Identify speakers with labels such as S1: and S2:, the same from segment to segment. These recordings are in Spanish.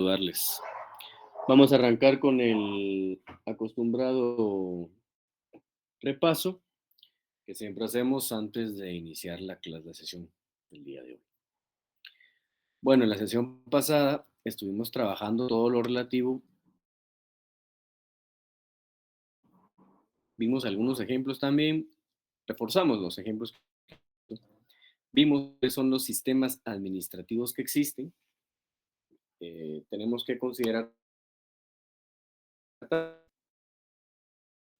S1: saludarles. Vamos a arrancar con el acostumbrado repaso que siempre hacemos antes de iniciar la sesión del día de hoy. Bueno, en la sesión pasada estuvimos trabajando todo lo relativo, vimos algunos ejemplos también, reforzamos los ejemplos, vimos cuáles son los sistemas administrativos que existen, tenemos que considerar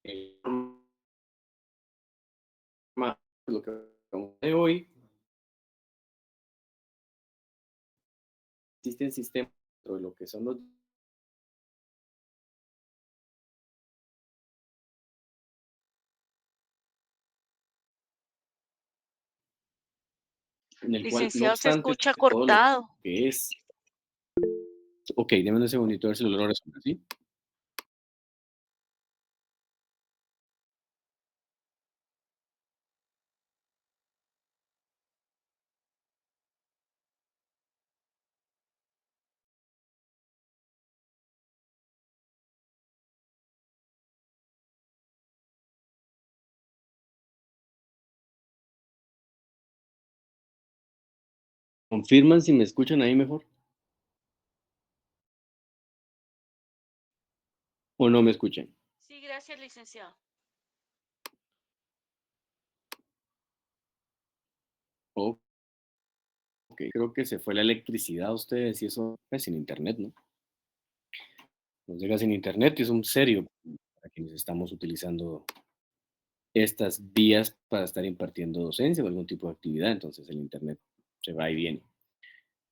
S1: el lo que vamos de hoy. Existen sistemas dentro de lo que son los en el cual, no
S2: Licenciado, se
S1: obstante,
S2: escucha
S1: todo lo
S2: cortado.
S1: que es, ok, déme un segundito a ver si lo logro resolver, ¿sí? ¿Confirman si me escuchan ahí mejor o no me escuchan?
S2: Sí, gracias, licenciado.
S1: Ok, creo que se fue la electricidad a ustedes y eso es sin internet, ¿no? Nos llega sin internet y es un serio para quienes estamos utilizando estas vías para estar impartiendo docencia o algún tipo de actividad, entonces el internet se va y viene.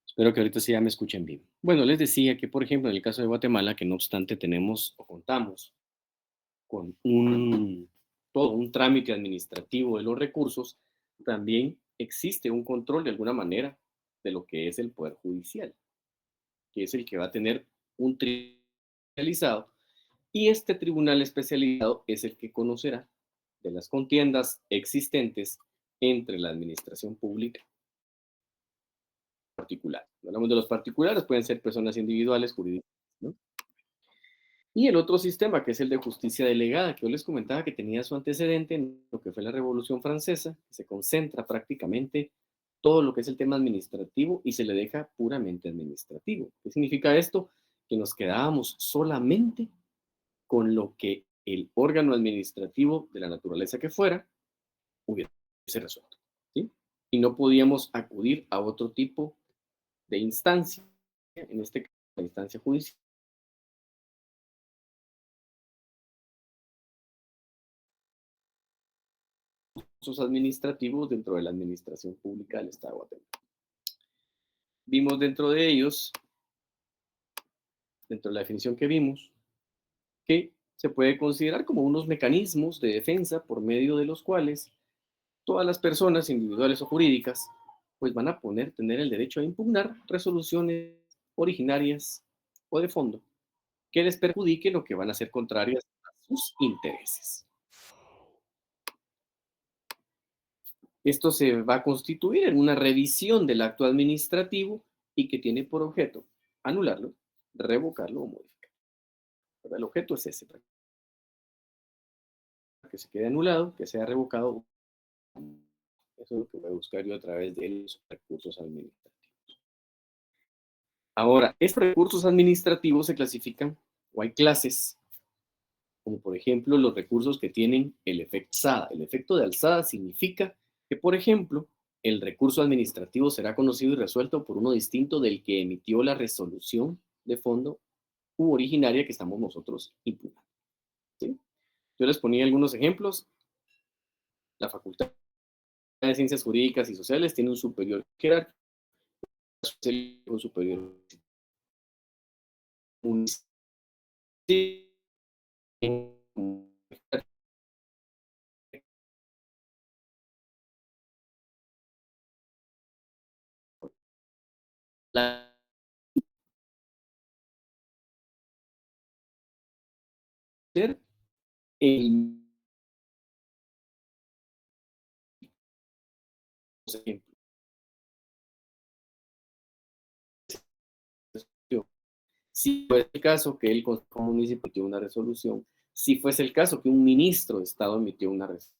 S1: Espero que ahorita sí ya me escuchen bien. Bueno, les decía que, por ejemplo, en el caso de Guatemala, que no obstante tenemos o contamos con todo un trámite administrativo de los recursos, también existe un control de alguna manera de lo que es el Poder Judicial, que es el que va a tener un tribunal especializado, y este tribunal especializado es el que conocerá de las contiendas existentes entre la administración pública y particular. No hablamos de los particulares, pueden ser personas individuales, jurídicas, ¿no? Y el otro sistema, que es el de justicia delegada, que yo les comentaba que tenía su antecedente en lo que fue la Revolución Francesa, que se concentra prácticamente todo lo que es el tema administrativo y se le deja puramente administrativo. ¿Qué significa esto? Que nos quedábamos solamente con lo que el órgano administrativo de la naturaleza que fuera hubiese resuelto, ¿sí? Y no podíamos acudir a otro tipo de instancia, en este caso la instancia judicial administrativos dentro de la administración pública del Estado de Guatemala. Vimos dentro de ellos, dentro de la definición que vimos, que se puede considerar como unos mecanismos de defensa por medio de los cuales todas las personas, individuales o jurídicas, pues van a tener el derecho a impugnar resoluciones originarias o de fondo que les perjudiquen o que van a ser contrarias a sus intereses. Esto se va a constituir en una revisión del acto administrativo y que tiene por objeto anularlo, revocarlo o modificarlo. El objeto es ese, que se quede anulado, que sea revocado. Eso es lo que voy a buscar yo a través de los recursos administrativos. Ahora, estos recursos administrativos se clasifican o hay clases, como por ejemplo los recursos que tienen el efecto alzada. El efecto de alzada significa que, por ejemplo, el recurso administrativo será conocido y resuelto por uno distinto del que emitió la resolución de fondo u originaria que estamos nosotros impugnando, ¿sí? Yo les ponía algunos ejemplos. La Facultad de Ciencias Jurídicas y Sociales tiene un superior jerárquico, un superior municipal, el Si fuese el caso que el Consejo Municipal emitió una resolución, si fuese el caso que un ministro de Estado emitió una resolución,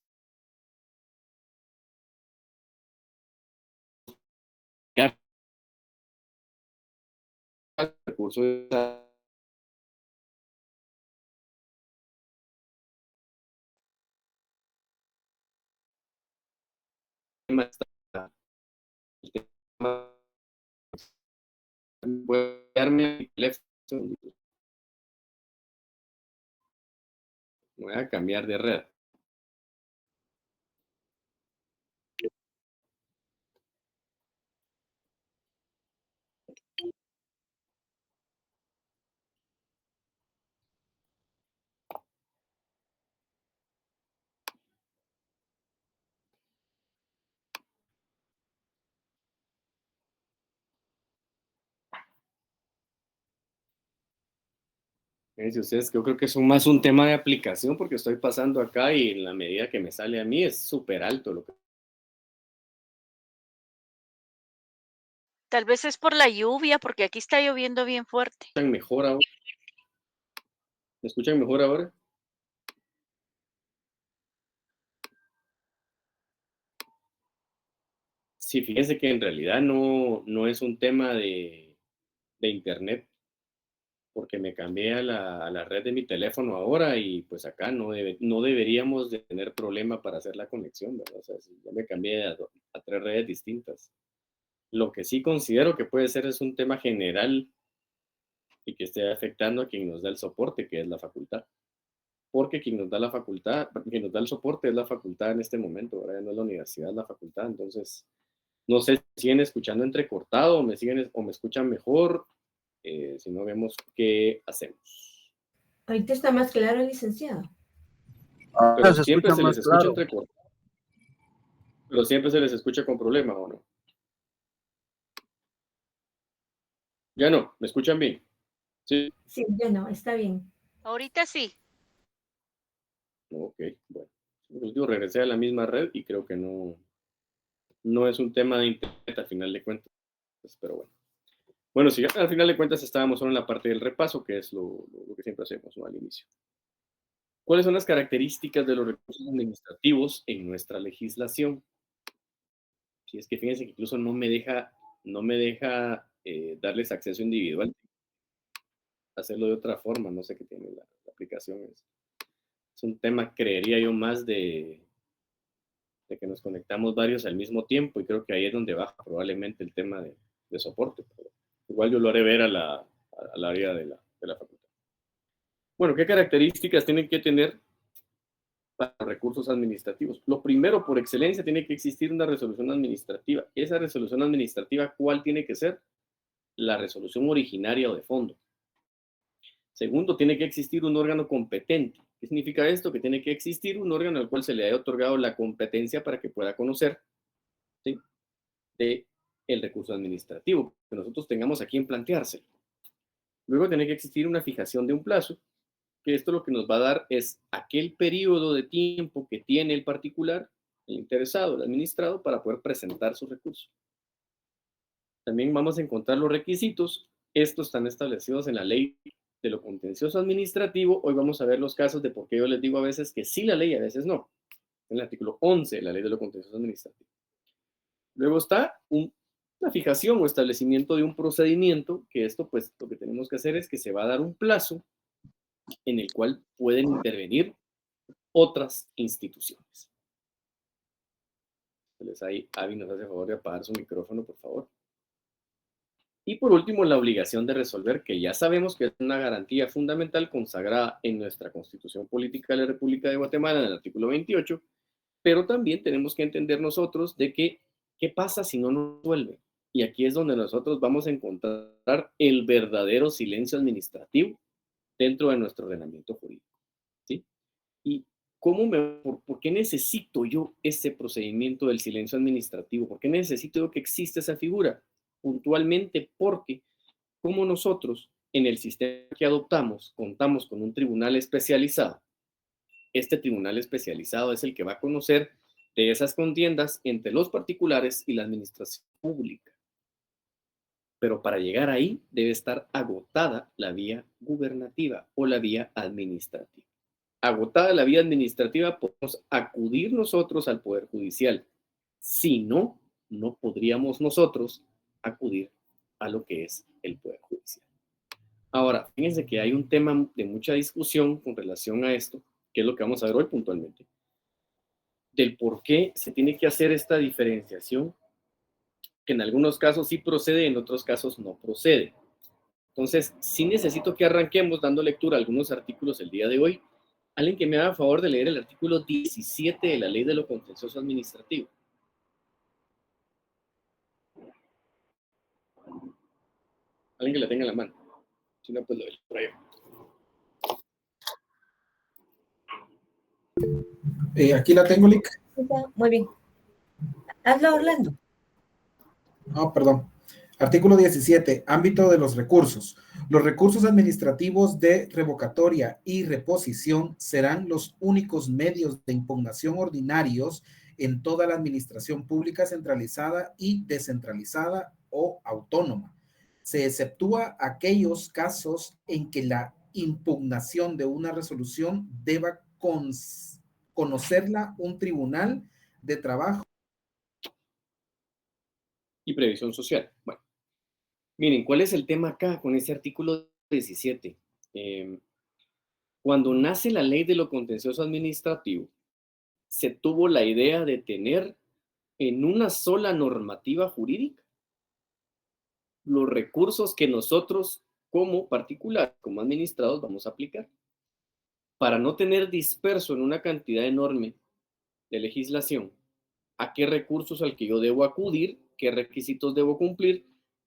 S1: el recurso de el tema, voy a darme mi teléfono, voy a cambiar de red. Fíjense ustedes que yo creo que es más un tema de aplicación porque estoy pasando acá y en la medida que me sale a mí es súper alto lo que
S2: Tal vez es por la lluvia, porque aquí está lloviendo bien fuerte.
S1: escuchan mejor ahora. ¿Me escuchan mejor ahora? Sí, fíjense que en realidad no es un tema de internet, porque me cambié a la red de mi teléfono ahora y pues acá no deberíamos de tener problema para hacer la conexión, ¿verdad? O sea, si ya me cambié a tres redes distintas. Lo que sí considero que puede ser es un tema general y que esté afectando a quien nos da el soporte, que es la facultad. Porque quien nos da la facultad, quien nos da el soporte es la facultad en este momento, ¿verdad? No es la universidad, es la facultad. Entonces, no sé si siguen escuchando entrecortado o me escuchan mejor. Si no, vemos qué hacemos.
S3: Ahorita está más claro, licenciado.
S1: Pero
S4: Ahora se
S1: siempre
S4: escucha
S1: se les
S4: más
S1: escucha
S4: claro.
S1: entrecortado, pero siempre se les escucha con problema, ¿o no? Ya no, ¿me escuchan bien? Sí.
S3: Sí, ya no, está bien.
S2: Ahorita sí.
S1: Ok, bueno. Pues yo regresé a la misma red y creo que no es un tema de internet al final de cuentas, pero bueno. Bueno, sí, al final de cuentas estábamos solo en la parte del repaso, que es lo que siempre hacemos, ¿no? Al inicio. ¿Cuáles son las características de los recursos administrativos en nuestra legislación? Si es que fíjense que incluso no me deja darles acceso individual, hacerlo de otra forma, no sé qué tiene la aplicación. Es un tema, creería yo, más de que nos conectamos varios al mismo tiempo y creo que ahí es donde baja probablemente el tema de soporte. Pero igual yo lo haré ver al área de la facultad. Bueno, ¿qué características tienen que tener para los recursos administrativos? Lo primero, por excelencia, tiene que existir una resolución administrativa. Esa resolución administrativa, ¿cuál tiene que ser? La resolución originaria o de fondo. Segundo, tiene que existir un órgano competente. ¿Qué significa esto? Que tiene que existir un órgano al cual se le haya otorgado la competencia para que pueda conocer, ¿sí?, de el recurso administrativo que nosotros tengamos aquí en planteárselo. Luego tiene que existir una fijación de un plazo, que esto lo que nos va a dar es aquel periodo de tiempo que tiene el particular, el interesado, el administrado, para poder presentar su recurso. También vamos a encontrar los requisitos. Estos están establecidos en la ley de lo contencioso administrativo. Hoy vamos a ver los casos de por qué yo les digo a veces que sí la ley, a veces no. En el artículo 11 de la ley de lo contencioso administrativo. Luego está una fijación o establecimiento de un procedimiento, que esto pues lo que tenemos que hacer es que se va a dar un plazo en el cual pueden intervenir otras instituciones. Entonces ahí Avi nos hace favor de apagar su micrófono, por favor. Y por último, la obligación de resolver, que ya sabemos que es una garantía fundamental consagrada en nuestra Constitución Política de la República de Guatemala, en el artículo 28, pero también tenemos que entender nosotros de que, ¿qué pasa si no nos resuelve? Y aquí es donde nosotros vamos a encontrar el verdadero silencio administrativo dentro de nuestro ordenamiento jurídico, ¿sí? ¿Y por qué necesito yo ese procedimiento del silencio administrativo? ¿Por qué necesito yo que exista esa figura? Puntualmente porque como nosotros en el sistema que adoptamos contamos con un tribunal especializado, este tribunal especializado es el que va a conocer de esas contiendas entre los particulares y la administración pública. pero para llegar ahí debe estar agotada la vía gubernativa o la vía administrativa. Agotada la vía administrativa, podemos acudir nosotros al Poder Judicial. Si no, no podríamos nosotros acudir a lo que es el Poder Judicial. Ahora, fíjense que hay un tema de mucha discusión con relación a esto, que es lo que vamos a ver hoy puntualmente, del por qué se tiene que hacer esta diferenciación, que en algunos casos sí procede, en otros casos no procede. Entonces, sí necesito que arranquemos dando lectura a algunos artículos el día de hoy. Alguien que me haga favor de leer el artículo 17 de la Ley de lo Contencioso Administrativo. Alguien que la tenga en la mano. Si no, pues lo leo por ahí.
S4: Aquí la tengo, Lick.
S3: Muy bien. Hazlo, Orlando.
S4: Perdón. Artículo 17. Ámbito de los recursos. Los recursos administrativos de revocatoria y reposición serán los únicos medios de impugnación ordinarios en toda la administración pública centralizada y descentralizada o autónoma. Se exceptúa aquellos casos en que la impugnación de una resolución deba conocerla un tribunal de trabajo
S1: Y previsión social. Bueno, miren, ¿cuál es el tema acá con ese artículo 17? Cuando nace la Ley de lo Contencioso Administrativo, se tuvo la idea de tener en una sola normativa jurídica los recursos que nosotros como particular, como administrados, vamos a aplicar, para no tener disperso en una cantidad enorme de legislación a qué recursos al que yo debo acudir, qué requisitos debo cumplir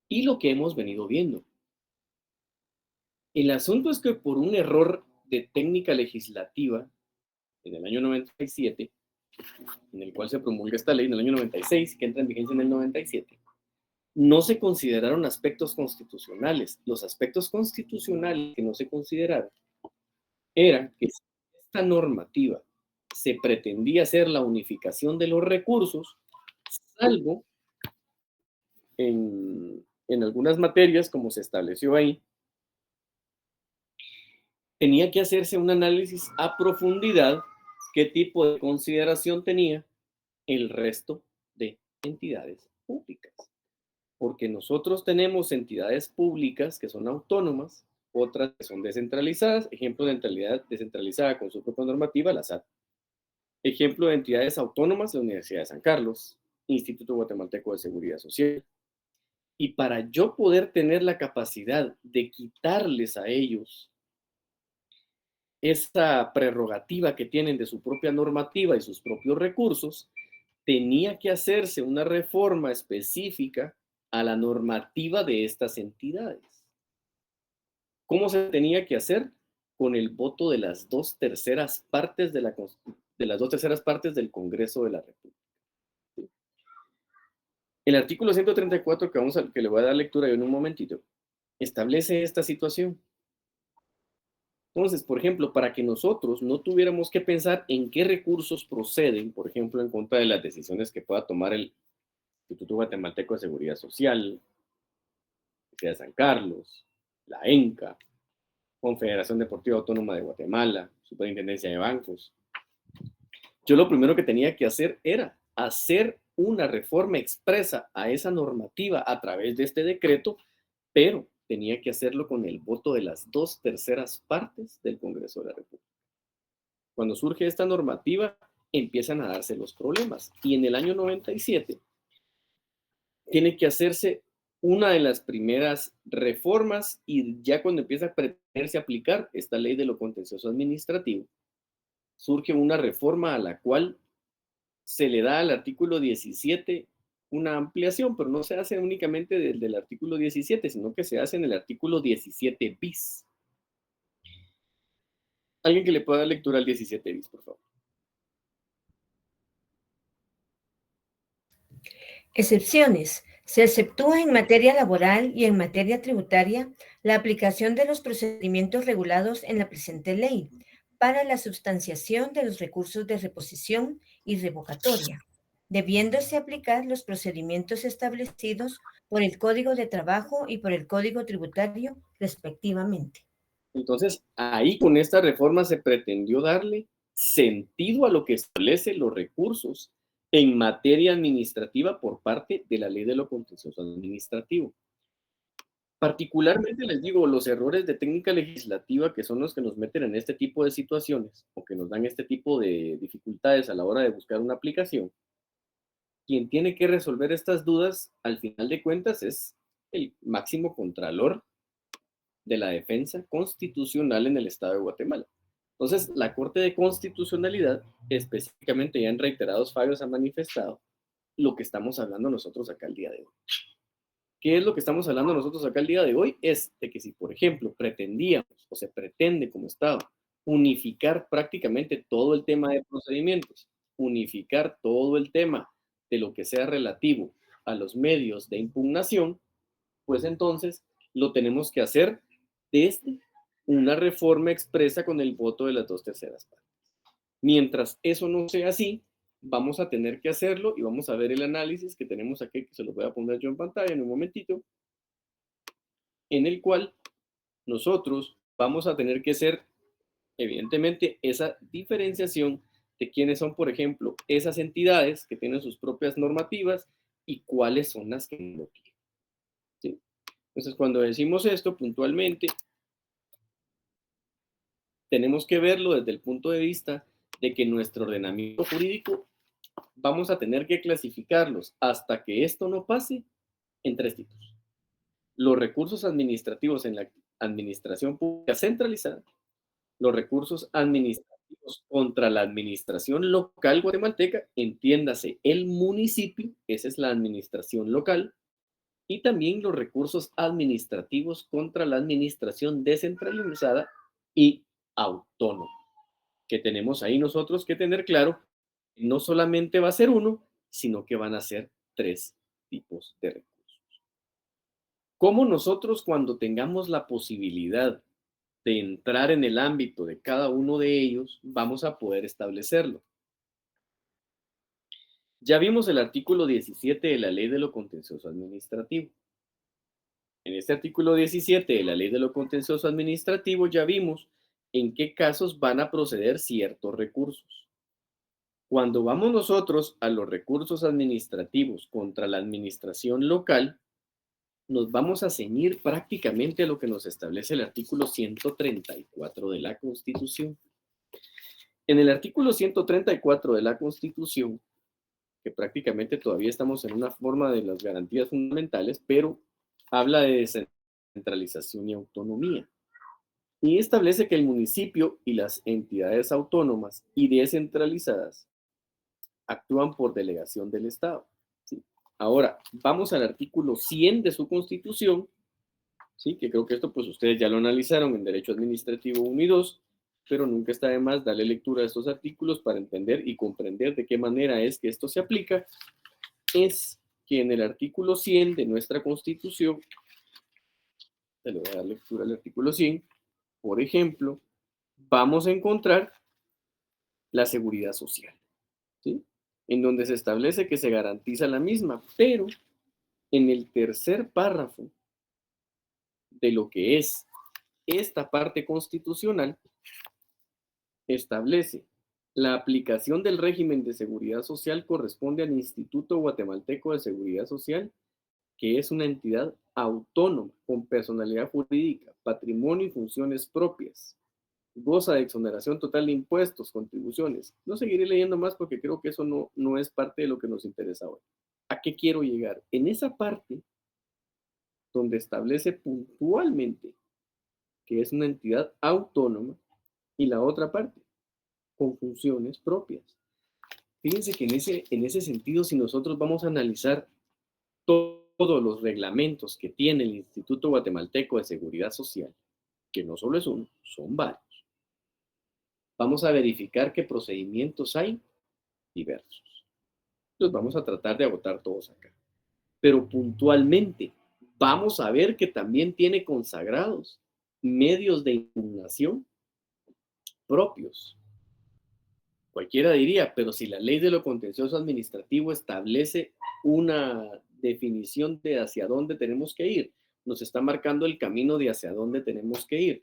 S1: y lo que hemos venido viendo. El asunto es que por un error de técnica legislativa en el año 97, en el cual se promulga esta ley en el año 96, que entra en vigencia en el 97, no se consideraron aspectos constitucionales. Los aspectos constitucionales que no se consideraron eran que si esta normativa se pretendía hacer la unificación de los recursos, salvo en algunas materias, como se estableció ahí, tenía que hacerse un análisis a profundidad qué tipo de consideración tenía el resto de entidades públicas. Porque nosotros tenemos entidades públicas que son autónomas, otras que son descentralizadas. Ejemplo de entidad descentralizada con su propia normativa, la SAT. Ejemplo de entidades autónomas, la Universidad de San Carlos, Instituto Guatemalteco de Seguridad Social. Y para yo poder tener la capacidad de quitarles a ellos esa prerrogativa que tienen de su propia normativa y sus propios recursos, tenía que hacerse una reforma específica a la normativa de estas entidades. ¿Cómo se tenía que hacer? Con el voto de las 2/3 partes de las 2/3 partes del Congreso de la República. El artículo 134 que le voy a dar lectura yo en un momentito, establece esta situación. Entonces, por ejemplo, para que nosotros no tuviéramos que pensar en qué recursos proceden, por ejemplo, en contra de las decisiones que pueda tomar el Instituto Guatemalteco de Seguridad Social, la Universidad de San Carlos, la ENCA, Confederación Deportiva Autónoma de Guatemala, Superintendencia de Bancos. Yo lo primero que tenía que hacer era hacer una reforma expresa a esa normativa a través de este decreto, pero tenía que hacerlo con el voto de las 2/3 partes del Congreso de la República. Cuando surge esta normativa, empiezan a darse los problemas. Y en el año 97, tiene que hacerse una de las primeras reformas y ya cuando empieza a pretenderse aplicar esta ley de lo contencioso administrativo, surge una reforma a la cual se le da al artículo 17 una ampliación, pero no se hace únicamente del artículo 17, sino que se hace en el artículo 17 bis. Alguien que le pueda dar lectura al 17 bis, por favor.
S3: Excepciones. Se exceptúa en materia laboral y en materia tributaria la aplicación de los procedimientos regulados en la presente ley para la substanciación de los recursos de reposición y revocatoria. debiéndose aplicar los procedimientos establecidos por el Código de Trabajo y por el Código Tributario, respectivamente.
S1: Entonces, ahí con esta reforma se pretendió darle sentido a lo que establece los recursos en materia administrativa por parte de la Ley de lo Contencioso Administrativo. Particularmente les digo, los errores de técnica legislativa que son los que nos meten en este tipo de situaciones o que nos dan este tipo de dificultades a la hora de buscar una aplicación, quien tiene que resolver estas dudas al final de cuentas es el máximo contralor de la defensa constitucional en el Estado de Guatemala. Entonces, la Corte de Constitucionalidad, específicamente ya en reiterados fallos, ha manifestado lo que estamos hablando nosotros acá el día de hoy. ¿Qué es lo que estamos hablando nosotros acá el día de hoy? Es de que si, por ejemplo, pretendíamos o se pretende como Estado unificar prácticamente todo el tema de procedimientos, unificar todo el tema de lo que sea relativo a los medios de impugnación, pues entonces lo tenemos que hacer desde una reforma expresa con el voto de las 2/3 partes. Mientras eso no sea así, vamos a tener que hacerlo y vamos a ver el análisis que tenemos aquí, que se lo voy a poner yo en pantalla en un momentito, en el cual nosotros vamos a tener que hacer, evidentemente, esa diferenciación de quiénes son, por ejemplo, esas entidades que tienen sus propias normativas y cuáles son las que no tienen. ¿Sí? Entonces, cuando decimos esto puntualmente, tenemos que verlo desde el punto de vista de que nuestro ordenamiento jurídico vamos a tener que clasificarlos hasta que esto no pase en 3 tipos. Los recursos administrativos en la administración pública centralizada, los recursos administrativos contra la administración local guatemalteca, entiéndase el municipio, esa es la administración local, y también los recursos administrativos contra la administración descentralizada y autónoma, que tenemos ahí nosotros que tener claro, no solamente va a ser uno, sino que van a ser 3 tipos de recursos. ¿Cómo nosotros cuando tengamos la posibilidad de entrar en el ámbito de cada uno de ellos, vamos a poder establecerlo? Ya vimos el artículo 17 de la Ley de lo Contencioso Administrativo. En este artículo 17 de la Ley de lo Contencioso Administrativo ya vimos en qué casos van a proceder ciertos recursos. Cuando vamos nosotros a los recursos administrativos contra la administración local, nos vamos a ceñir prácticamente a lo que nos establece el artículo 134 de la Constitución. En el artículo 134 de la Constitución, que prácticamente todavía estamos en una forma de las garantías fundamentales, pero habla de descentralización y autonomía. Y establece que el municipio y las entidades autónomas y descentralizadas actúan por delegación del Estado. ¿Sí? Ahora, vamos al artículo 100 de su Constitución, ¿sí? Que creo que esto pues ustedes ya lo analizaron en Derecho Administrativo 1 y 2, pero nunca está de más darle lectura a estos artículos para entender y comprender de qué manera es que esto se aplica. Es que en el artículo 100 de nuestra Constitución, le voy a dar lectura al artículo 100, por ejemplo, vamos a encontrar la seguridad social, ¿sí? En donde se establece que se garantiza la misma, pero en el tercer párrafo de lo que es esta parte constitucional, establece la aplicación del régimen de seguridad social corresponde al Instituto Guatemalteco de Seguridad Social, que es una entidad autónoma con personalidad jurídica, patrimonio y funciones propias. Goza de exoneración total de impuestos, contribuciones. No seguiré leyendo más porque creo que eso no es parte de lo que nos interesa ahora. ¿A qué quiero llegar? En esa parte donde establece puntualmente que es una entidad autónoma y la otra parte con funciones propias. Fíjense que en ese sentido, si nosotros vamos a analizar todos los reglamentos que tiene el Instituto Guatemalteco de Seguridad Social, que no solo es uno, son varios, vamos a verificar qué procedimientos hay diversos. Los vamos a tratar de agotar todos acá. Pero puntualmente vamos a ver que también tiene consagrados medios de impugnación propios. Cualquiera diría, pero si la ley de lo contencioso administrativo establece una definición de hacia dónde tenemos que ir, nos está marcando el camino de hacia dónde tenemos que ir.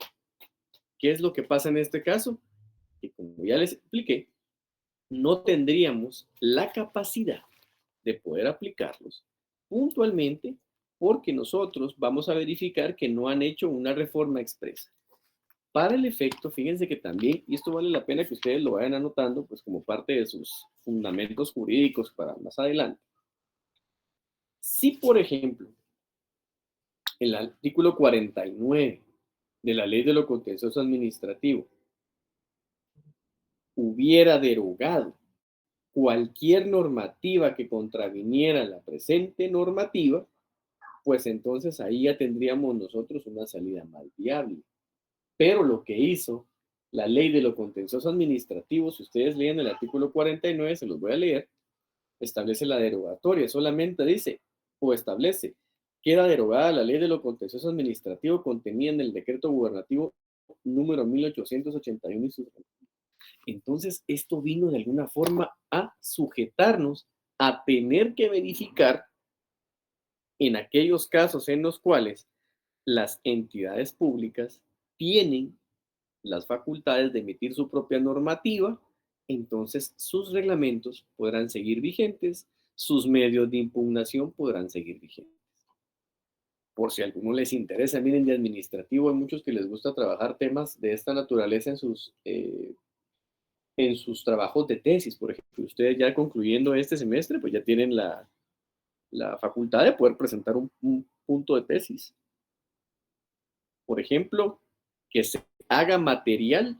S1: ¿Qué es lo que pasa en este caso? Que como ya les expliqué, no tendríamos la capacidad de poder aplicarlos puntualmente porque nosotros vamos a verificar que no han hecho una reforma expresa. Para el efecto, fíjense que también, y esto vale la pena que ustedes lo vayan anotando, pues como parte de sus fundamentos jurídicos para más adelante. Si, por ejemplo, el artículo 49 de la Ley de lo Contencioso Administrativo hubiera derogado cualquier normativa que contraviniera la presente normativa, pues entonces ahí ya tendríamos nosotros una salida más viable. Pero lo que hizo la ley de lo contencioso administrativo, si ustedes leen el artículo 49, se los voy a leer, establece la derogatoria, solamente dice o establece, queda derogada la ley de lo contencioso administrativo contenida en el decreto gubernativo número 1881 y sus... Entonces, esto vino de alguna forma a sujetarnos a tener que verificar en aquellos casos en los cuales las entidades públicas tienen las facultades de emitir su propia normativa, entonces sus reglamentos podrán seguir vigentes, sus medios de impugnación podrán seguir vigentes. Por si a alguno les interesa, miren, de administrativo hay muchos que les gusta trabajar temas de esta naturaleza en sus trabajos de tesis, por ejemplo. Ustedes ya concluyendo este semestre, pues ya tienen la facultad de poder presentar un punto de tesis. Por ejemplo, que se haga material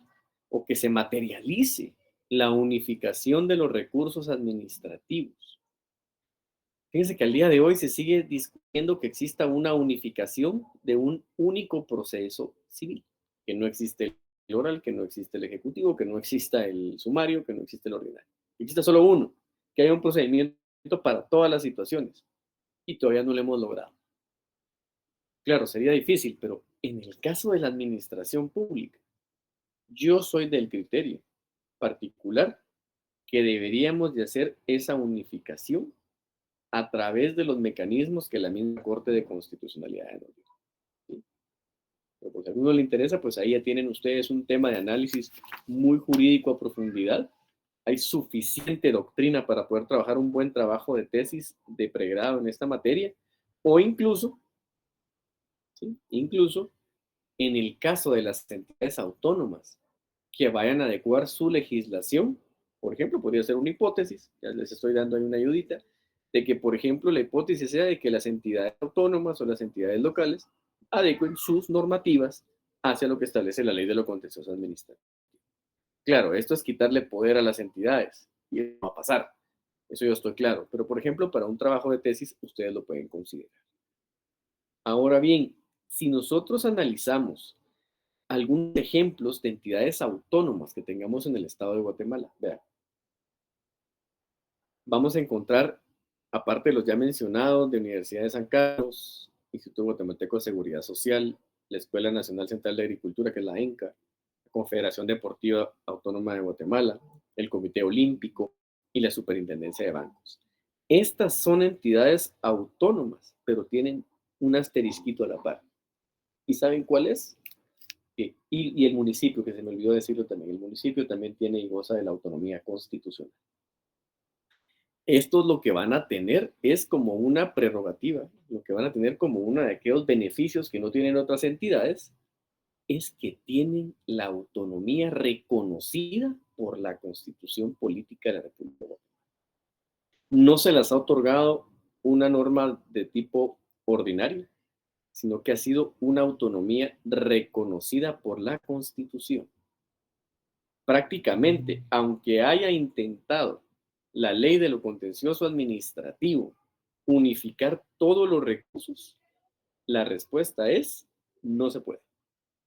S1: o que se materialice la unificación de los recursos administrativos. Fíjense que al día de hoy se sigue discutiendo que exista una unificación de un único proceso civil, que no existe el oral, que no existe el ejecutivo, que no exista el sumario, que no existe el ordinario. Que exista solo uno, que haya un procedimiento para todas las situaciones. Y todavía no lo hemos logrado. Claro, sería difícil, pero en el caso de la administración pública, yo soy del criterio particular que deberíamos de hacer esa unificación a través de los mecanismos que la misma Corte de Constitucionalidad nos dio. ¿Sí? Pero por si a alguno le interesa, pues ahí ya tienen ustedes un tema de análisis muy jurídico a profundidad. Hay suficiente doctrina para poder trabajar un buen trabajo de tesis de pregrado en esta materia, o incluso, ¿sí? Incluso en el caso de las entidades autónomas que vayan a adecuar su legislación, por ejemplo, podría ser una hipótesis, ya les estoy dando ahí una ayudita, de que, por ejemplo, la hipótesis sea de que las entidades autónomas o las entidades locales adecuen sus normativas hacia lo que establece la ley de lo contencioso administrativo. Claro, esto es quitarle poder a las entidades y eso va a pasar, eso yo estoy claro, pero por ejemplo, para un trabajo de tesis, ustedes lo pueden considerar. Ahora bien, si nosotros analizamos algunos ejemplos de entidades autónomas que tengamos en el estado de Guatemala, vean, vamos a encontrar, aparte de los ya mencionados, de Universidad de San Carlos, Instituto Guatemalteco de Seguridad Social, la Escuela Nacional Central de Agricultura, que es la ENCA, la Confederación Deportiva Autónoma de Guatemala, el Comité Olímpico y la Superintendencia de Bancos. Estas son entidades autónomas, pero tienen un asterisquito a la par. ¿Y saben cuál es? Y el municipio, que se me olvidó decirlo también, el municipio también tiene y goza de la autonomía constitucional. Estos lo que van a tener es como una prerrogativa, lo que van a tener como uno de aquellos beneficios que no tienen otras entidades, es que tienen la autonomía reconocida por la Constitución Política de la República de Guatemala. No se las ha otorgado una norma de tipo ordinario, sino que ha sido una autonomía reconocida por la Constitución. Prácticamente, aunque haya intentado la ley de lo contencioso administrativo unificar todos los recursos, la respuesta es no se puede.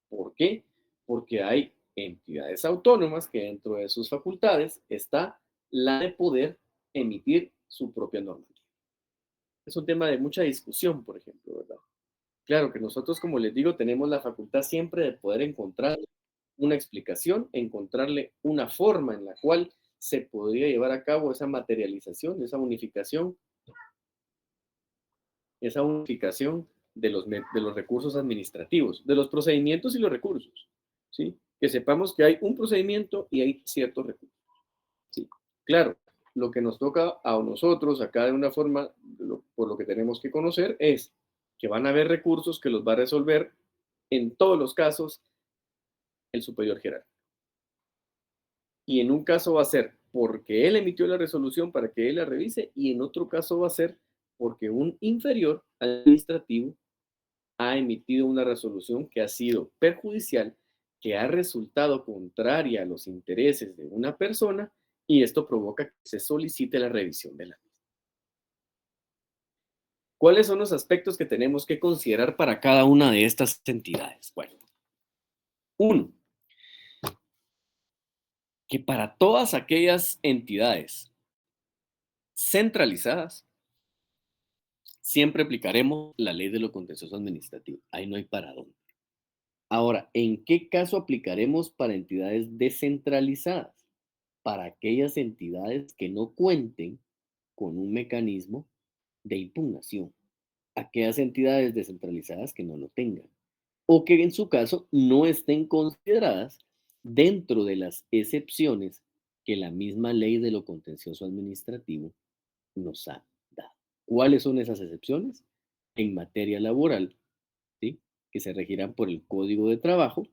S1: ¿Por qué? Porque hay entidades autónomas que dentro de sus facultades está la de poder emitir su propia normativa. Es un tema de mucha discusión, por ejemplo, ¿verdad? Claro que nosotros, como les digo, tenemos la facultad siempre de poder encontrar una explicación, encontrarle una forma en la cual se podría llevar a cabo esa materialización, esa unificación de los recursos administrativos, de los procedimientos y los recursos, ¿sí? Que sepamos que hay un procedimiento y hay ciertos recursos, ¿sí? Claro, lo que nos toca a nosotros acá de una forma, por lo que tenemos que conocer, es que van a haber recursos que los va a resolver en todos los casos el superior jerárquico. Y en un caso va a ser porque él emitió la resolución para que él la revise y en otro caso va a ser porque un inferior administrativo ha emitido una resolución que ha sido perjudicial, que ha resultado contraria a los intereses de una persona y esto provoca que se solicite la revisión de la misma. ¿Cuáles son los aspectos que tenemos que considerar para cada una de estas entidades? Bueno, uno, que para todas aquellas entidades centralizadas, siempre aplicaremos la ley de lo contencioso administrativo. Ahí no hay para dónde. Ahora, ¿en qué caso aplicaremos para entidades descentralizadas? Para aquellas entidades que no cuenten con un mecanismo de impugnación. Aquellas entidades descentralizadas que no lo tengan. O que en su caso no estén consideradas dentro de las excepciones que la misma ley de lo contencioso administrativo nos ha dado. ¿Cuáles son esas excepciones? En materia laboral, ¿sí? Que se regirán por el Código de Trabajo,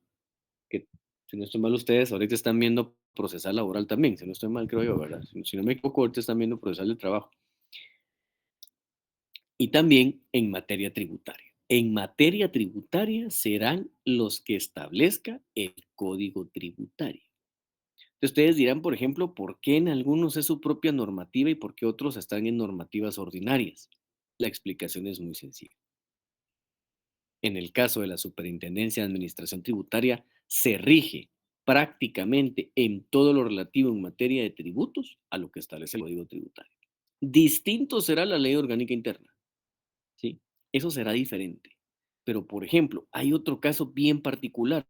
S1: que si no estoy mal ustedes ahorita están viendo procesal laboral también, si no estoy mal creo yo, ¿verdad? Si no me equivoco, ahorita están viendo procesal de trabajo. Y también en materia tributaria. En materia tributaria serán los que establezca el Código Tributario. Entonces, ustedes dirán, por ejemplo, ¿por qué en algunos es su propia normativa y por qué otros están en normativas ordinarias? La explicación es muy sencilla. En el caso de la Superintendencia de Administración Tributaria, se rige prácticamente en todo lo relativo en materia de tributos a lo que establece el Código Tributario. Distinto será la ley orgánica interna, ¿sí? Eso será diferente. Pero, por ejemplo, hay otro caso bien particular,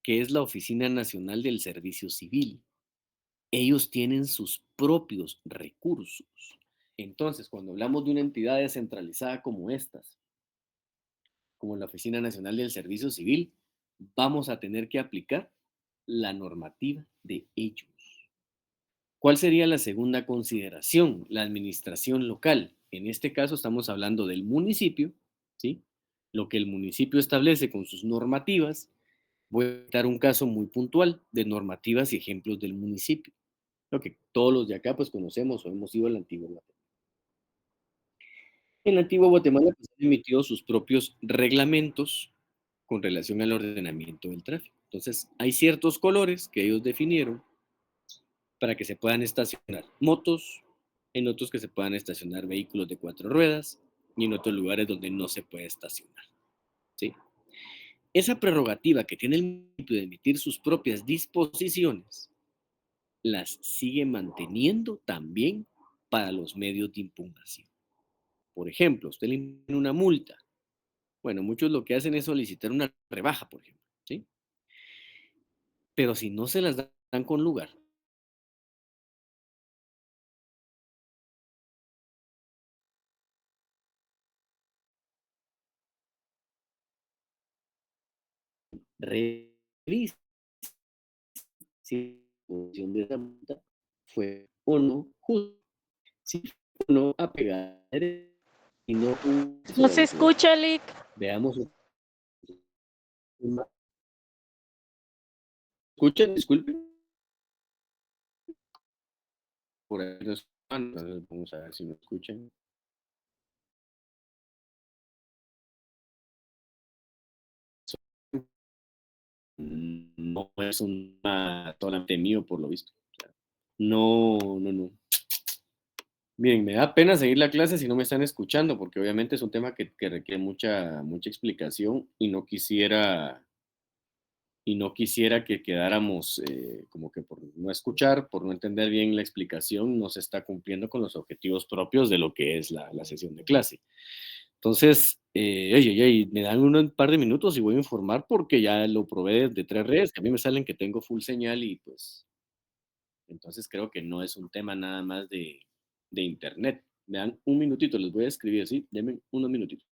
S1: que es la Oficina Nacional del Servicio Civil. Ellos tienen sus propios recursos. Entonces, cuando hablamos de una entidad descentralizada como estas, como la Oficina Nacional del Servicio Civil, vamos a tener que aplicar la normativa de ellos. ¿Cuál sería la segunda consideración? La administración local. En este caso estamos hablando del municipio, ¿sí? Lo que el municipio establece con sus normativas. Voy a dar un caso muy puntual de normativas y ejemplos del municipio. Lo que todos los de acá pues conocemos o hemos ido a la antigua Guatemala. En la antigua Guatemala pues, han emitido sus propios reglamentos con relación al ordenamiento del tráfico. Entonces, hay ciertos colores que ellos definieron para que se puedan estacionar motos, en otros que se puedan estacionar vehículos de 4 ruedas y en otros lugares donde no se puede estacionar, ¿sí? Esa prerrogativa que tiene el municipio de emitir sus propias disposiciones, las sigue manteniendo también para los medios de impugnación. Por ejemplo, usted le impone una multa. Bueno, muchos lo que hacen es solicitar una rebaja, por ejemplo, ¿sí? Pero si no se las dan con lugar, revisa si la posición de esa multa fue o no justa, si fue o no apegada a derecho y no hubo
S2: No
S1: uso de
S2: se
S1: autoridad.
S2: escucha, Lick.
S1: Veamos. ¿Escuchan? Disculpen. Por ahí no escuchan. Vamos a ver si me escuchan. No es un tema solamente mío, por lo visto. No, no, no. Miren, me da pena seguir la clase si no me están escuchando, porque obviamente es un tema que requiere mucha explicación y no quisiera que quedáramos como que por no escuchar, por no entender bien la explicación, no se está cumpliendo con los objetivos propios de lo que es la sesión de clase. Entonces, me dan un par de minutos y voy a informar porque ya lo probé de 3 redes, que a mí me salen que tengo full señal y pues Entonces creo que no es un tema nada más de Internet. Me dan un minutito, les voy a escribir, ¿sí? Denme unos minutitos.